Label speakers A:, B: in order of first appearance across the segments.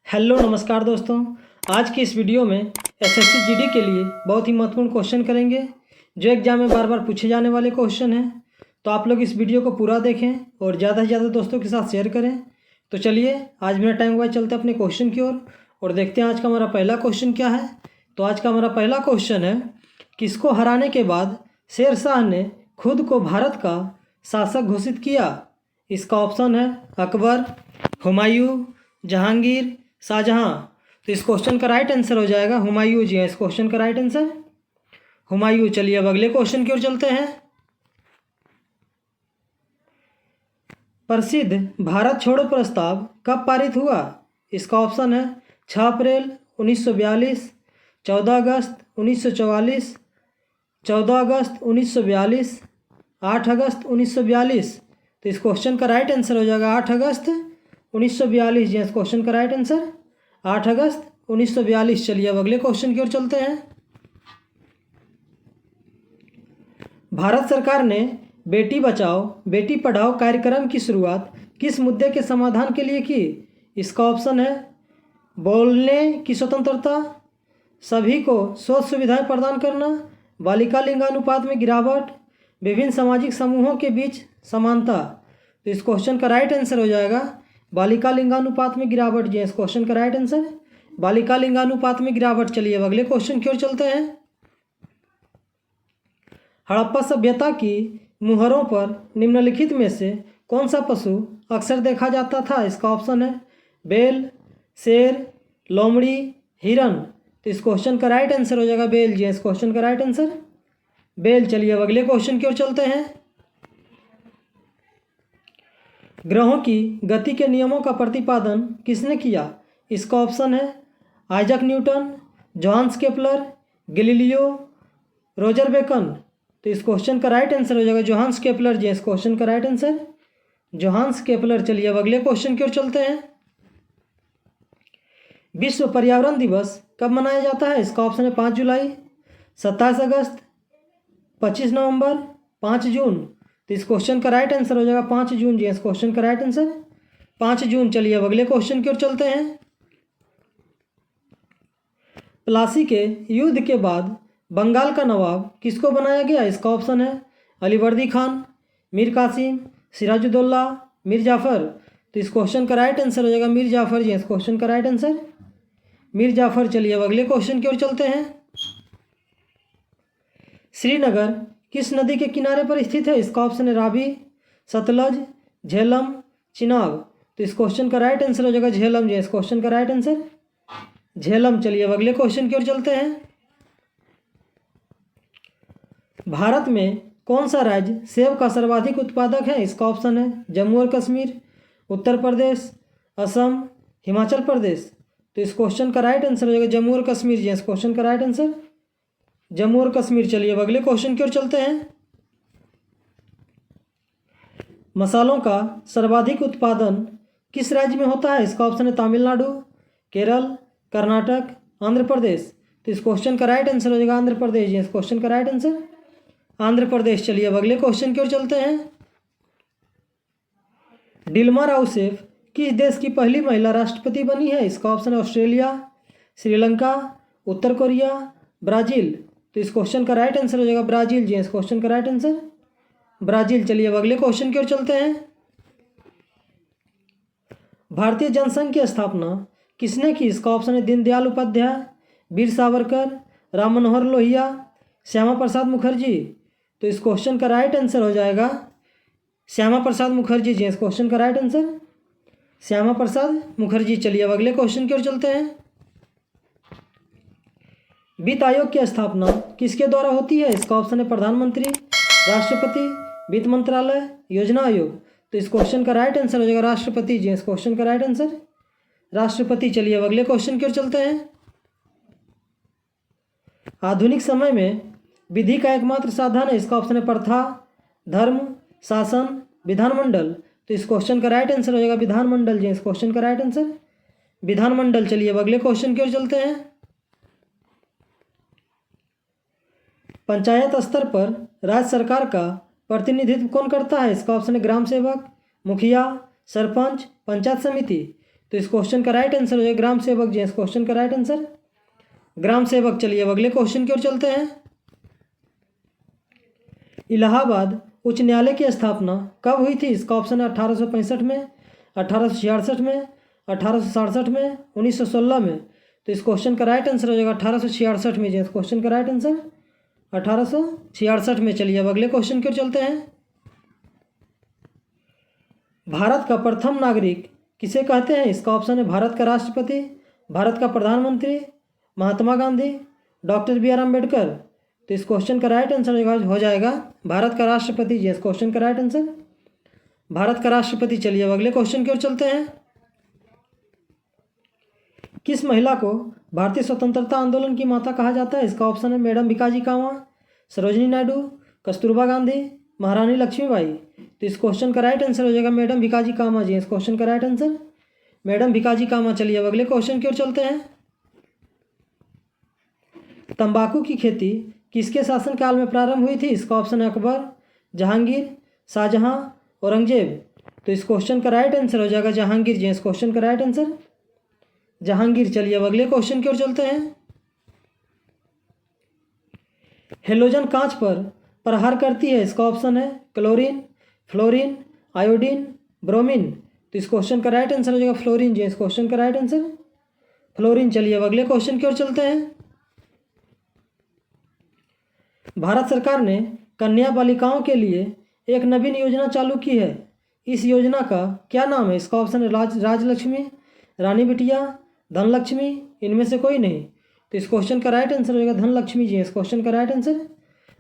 A: Hello नमस्कार दोस्तों। आज की इस वीडियो में एसएससी जीडी के लिए बहुत ही महत्वपूर्ण क्वेश्चन करेंगे जो एग्जाम में बार बार पूछे जाने वाले क्वेश्चन हैं। तो आप लोग इस वीडियो को पूरा देखें और ज़्यादा से ज़्यादा दोस्तों के साथ शेयर करें। तो चलिए आज बिना टाइम गवाए चलते अपने क्वेश्चन की ओर और देखते हैं आज का हमारा पहला क्वेश्चन क्या है। तो आज का हमारा पहला क्वेश्चन है, किसको हराने के बाद शेर शाह ने खुद को भारत का शासक घोषित किया? इसका ऑप्शन है अकबर, हुमायूं, जहांगीर, शाहजहां। तो इस क्वेश्चन का राइट आंसर हो जाएगा हुमायूं जी है इस क्वेश्चन का राइट आंसर हुमायूं। चलिए अब अगले क्वेश्चन की ओर चलते हैं। प्रसिद्ध भारत छोड़ो प्रस्ताव कब पारित हुआ? इसका ऑप्शन है 6 अप्रैल 1942, 14 अगस्त 1944, 14 अगस्त 1942, 8 अगस्त 1942। तो इस क्वेश्चन का राइट आंसर हो जाएगा 8 अगस्त 1942 जी इस क्वेश्चन का राइट आंसर 8 अगस्त 1942। चलिए अब अगले क्वेश्चन की ओर चलते हैं। भारत सरकार ने बेटी बचाओ बेटी पढ़ाओ कार्यक्रम की शुरुआत किस मुद्दे के समाधान के लिए की? इसका ऑप्शन है बोलने की स्वतंत्रता, सभी को शोध सुविधाएं प्रदान करना, बालिका लिंगानुपात में गिरावट, विभिन्न सामाजिक समूहों के बीच समानता। तो इस क्वेश्चन का राइट आंसर हो जाएगा बालिका लिंगानुपात में गिरावट जी इस क्वेश्चन का राइट आंसर बालिका लिंगानुपात में गिरावट। चलिए अब अगले क्वेश्चन की ओर चलते हैं। हड़प्पा सभ्यता की मुहरों पर निम्नलिखित में से कौन सा पशु अक्सर देखा जाता था? इसका ऑप्शन है बैल, शेर, लोमड़ी, हिरन। तो इस क्वेश्चन का राइट आंसर हो जाएगा बैल जी इस क्वेश्चन का राइट आंसर बैल। चलिए अब अगले क्वेश्चन की ओर चलते हैं। ग्रहों की गति के नियमों का प्रतिपादन किसने किया? इसका ऑप्शन है Isaac Newton, Johannes Kepler, Galileo, Roger Bacon. तो इस क्वेश्चन का राइट आंसर हो जाएगा जोहान्स केपलर जी इस क्वेश्चन का राइट आंसर जोहान्स केपलर। चलिए अब अगले क्वेश्चन की ओर चलते हैं। विश्व पर्यावरण दिवस कब मनाया जाता है? इसका ऑप्शन है 5 जुलाई, 27 अगस्त, 25 नवंबर, 5 जून। तो इस क्वेश्चन का राइट आंसर हो जाएगा 5 जून जी इस क्वेश्चन का राइट आंसर 5 जून। चलिए अब अगले क्वेश्चन की ओर चलते हैं। प्लासी के युद्ध के बाद बंगाल का नवाब किसको बनाया गया? इसका ऑप्शन है अलीवर्दी खान, मीर कासिम, सिराजुद्दौला, मीर जाफ़र। तो इस क्वेश्चन का राइट आंसर हो जाएगा मीर जाफ़र जी इस क्वेश्चन का राइट आंसर मीर जाफ़र। चलिए अब अगले क्वेश्चन की ओर चलते हैं। श्रीनगर किस नदी के किनारे पर स्थित है? इसका ऑप्शन है रावी, सतलज, झेलम, चिनाब। तो इस क्वेश्चन का राइट आंसर हो जाएगा झेलम जी इस क्वेश्चन का राइट आंसर झेलम। चलिए अब अगले क्वेश्चन की ओर चलते हैं। भारत में कौन सा राज्य सेब का सर्वाधिक उत्पादक है? इसका ऑप्शन है जम्मू और कश्मीर, उत्तर प्रदेश, असम, हिमाचल प्रदेश। तो इस क्वेश्चन का राइट आंसर हो जाएगा जम्मू और कश्मीर जी इस क्वेश्चन का राइट आंसर जम्मू और कश्मीर। चलिए अब अगले क्वेश्चन की ओर चलते हैं। मसालों का सर्वाधिक उत्पादन किस राज्य में होता है? इसका ऑप्शन है तमिलनाडु, केरल, कर्नाटक, आंध्र प्रदेश। तो इस क्वेश्चन का राइट आंसर हो जाएगा आंध्र प्रदेश जी इस क्वेश्चन का राइट आंसर आंध्र प्रदेश। चलिए अब अगले क्वेश्चन की ओर चलते हैं। डिल्मा राउसेफ किस देश की पहली महिला राष्ट्रपति बनी है? इसका ऑप्शन है ऑस्ट्रेलिया, श्रीलंका, उत्तर कोरिया, ब्राज़ील। तो इस क्वेश्चन का राइट आंसर हो जाएगा ब्राज़ील जी इस क्वेश्चन का राइट आंसर ब्राज़ील। चलिए अब अगले क्वेश्चन की ओर चलते हैं। भारतीय जनसंघ की स्थापना किसने की? इसका ऑप्शन है दीनदयाल उपाध्याय, वीर सावरकर, राम मनोहर लोहिया, श्यामा प्रसाद मुखर्जी। तो इस क्वेश्चन का राइट आंसर हो जाएगा श्यामा प्रसाद मुखर्जी जी इस क्वेश्चन का राइट आंसर श्यामा प्रसाद मुखर्जी। चलिए अब अगले क्वेश्चन की ओर चलते हैं। वित्त आयोग की स्थापना किसके द्वारा होती है? इसका ऑप्शन है प्रधानमंत्री, राष्ट्रपति, वित्त मंत्रालय, योजना आयोग। तो इस क्वेश्चन का राइट आंसर हो जाएगा राष्ट्रपति जी इस क्वेश्चन का राइट आंसर राष्ट्रपति। चलिए अब अगले क्वेश्चन की ओर चलते हैं। आधुनिक समय में विधि का एकमात्र साधन है? इसका ऑप्शन है प्रथा, धर्म, शासन, विधानमंडल। तो इस क्वेश्चन का राइट आंसर हो जाएगा विधानमंडल जी इस क्वेश्चन का राइट आंसर विधानमंडल। चलिए अब अगले क्वेश्चन की ओर चलते हैं। पंचायत स्तर पर राज्य सरकार का प्रतिनिधित्व कौन करता है? इसका ऑप्शन है ग्राम सेवक, मुखिया, सरपंच, पंचायत समिति। तो इस क्वेश्चन का राइट आंसर हो जाएगा ग्राम सेवक जी, इस क्वेश्चन का राइट आंसर ग्राम सेवक। चलिए अब अगले क्वेश्चन की ओर चलते हैं। इलाहाबाद उच्च न्यायालय की स्थापना कब हुई थी? इसका ऑप्शन है 1865 में, 1866 में, 1867 में, 1916 में। तो इस क्वेश्चन का राइट आंसर हो जाएगा 1866 में जी, इस क्वेश्चन का राइट आंसर 1866 में। चलिए अब अगले क्वेश्चन की ओर चलते हैं। भारत का प्रथम नागरिक किसे कहते हैं? इसका ऑप्शन है भारत का राष्ट्रपति, भारत का प्रधानमंत्री, Mahatma Gandhi, doctor B R Ambedkar. तो इस क्वेश्चन का राइट आंसर हो जाएगा भारत का राष्ट्रपति जी, इस क्वेश्चन का राइट आंसर भारत का राष्ट्रपति। चलिए अब अगले क्वेश्चन की ओर चलते हैं। किस महिला को भारतीय स्वतंत्रता आंदोलन की माता कहा जाता है? इसका ऑप्शन है मैडम भिकाजी कामा, सरोजिनी नायडू, कस्तूरबा गांधी, महारानी लक्ष्मीबाई। तो इस क्वेश्चन का राइट आंसर हो जाएगा मैडम भिकाजी कामा जी, इस क्वेश्चन का राइट आंसर मैडम भिकाजी कामा। चलिए अब अगले क्वेश्चन की ओर चलते हैं। तंबाकू की खेती किसके शासनकाल में प्रारंभ हुई थी? इसका ऑप्शन है अकबर, जहांगीर, शाहजहां, औरंगजेब। तो इस क्वेश्चन का राइट आंसर हो जाएगा जहांगीर जी, इस क्वेश्चन का राइट आंसर जहांगीर। चलिए अब अगले क्वेश्चन की ओर चलते हैं। हेलोजन कांच पर प्रहार करती है, इसका ऑप्शन है क्लोरीन, फ्लोरीन, आयोडीन, ब्रोमीन। तो इस क्वेश्चन का राइट आंसर हो जाएगा फ्लोरीन जी, इस क्वेश्चन का राइट आंसर फ्लोरीन। चलिए अब अगले क्वेश्चन की ओर चलते हैं। भारत सरकार ने कन्या बालिकाओं के लिए एक नवीन योजना चालू की है, इस योजना का क्या नाम है? इसका ऑप्शन है राजलक्ष्मी, रानी बिटिया, धनलक्ष्मी, इनमें से कोई नहीं। तो इस क्वेश्चन का राइट आंसर हो जाएगा धनलक्ष्मी जी, इस क्वेश्चन का राइट आंसर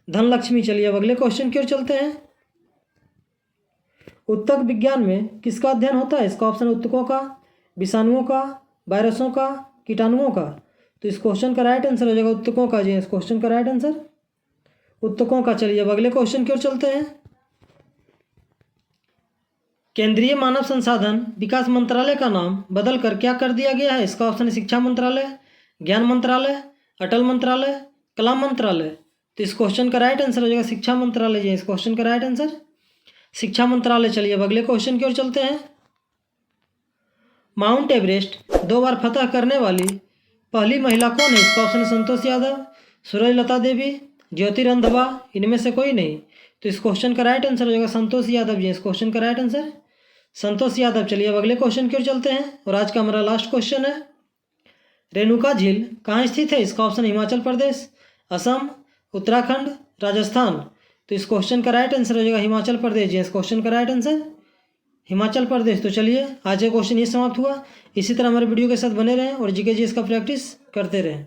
A: धनलक्ष्मी। चलिए अब अगले क्वेश्चन की ओर चलते हैं। उत्तक विज्ञान में किसका अध्ययन होता है? इसका ऑप्शन उत्तकों का, विषाणुओं का, वायरसों का, कीटाणुओं का। तो इस क्वेश्चन का राइट आंसर हो जाएगा उत्तकों का जी, इस क्वेश्चन का राइट आंसर उत्तकों का। चलिए अब अगले क्वेश्चन की ओर चलते हैं। केंद्रीय मानव संसाधन विकास मंत्रालय का नाम बदलकर क्या कर दिया गया है? इसका ऑप्शन है शिक्षा मंत्रालय, ज्ञान मंत्रालय, अटल मंत्रालय, कलाम मंत्रालय। तो इस क्वेश्चन का राइट आंसर हो जाएगा शिक्षा मंत्रालय जी, इस क्वेश्चन का राइट आंसर शिक्षा मंत्रालय। चलिए अब अगले क्वेश्चन की ओर चलते हैं। माउंट एवरेस्ट 2 बार फतह करने वाली पहली महिला कौन है? इसका ऑप्शन है संतोष यादव, सूरजलता देवी, ज्योति रंधवा, इनमें से कोई नहीं। तो इस क्वेश्चन का राइट आंसर हो जाएगा संतोष यादव जी, इस क्वेश्चन का राइट आंसर संतोष यादव। चलिए अब अगले क्वेश्चन की ओर चलते हैं और आज का हमारा लास्ट क्वेश्चन है। रेणुका झील कहाँ स्थित है? इसका ऑप्शन हिमाचल प्रदेश, असम, उत्तराखंड, राजस्थान। तो इस क्वेश्चन का राइट आंसर हो जाएगा हिमाचल प्रदेश जी, इस क्वेश्चन का राइट आंसर हिमाचल प्रदेश। तो चलिए आज का क्वेश्चन ये समाप्त हुआ। इसी तरह हमारे वीडियो के साथ बने रहें और जीके जी इसका प्रैक्टिस करते रहें।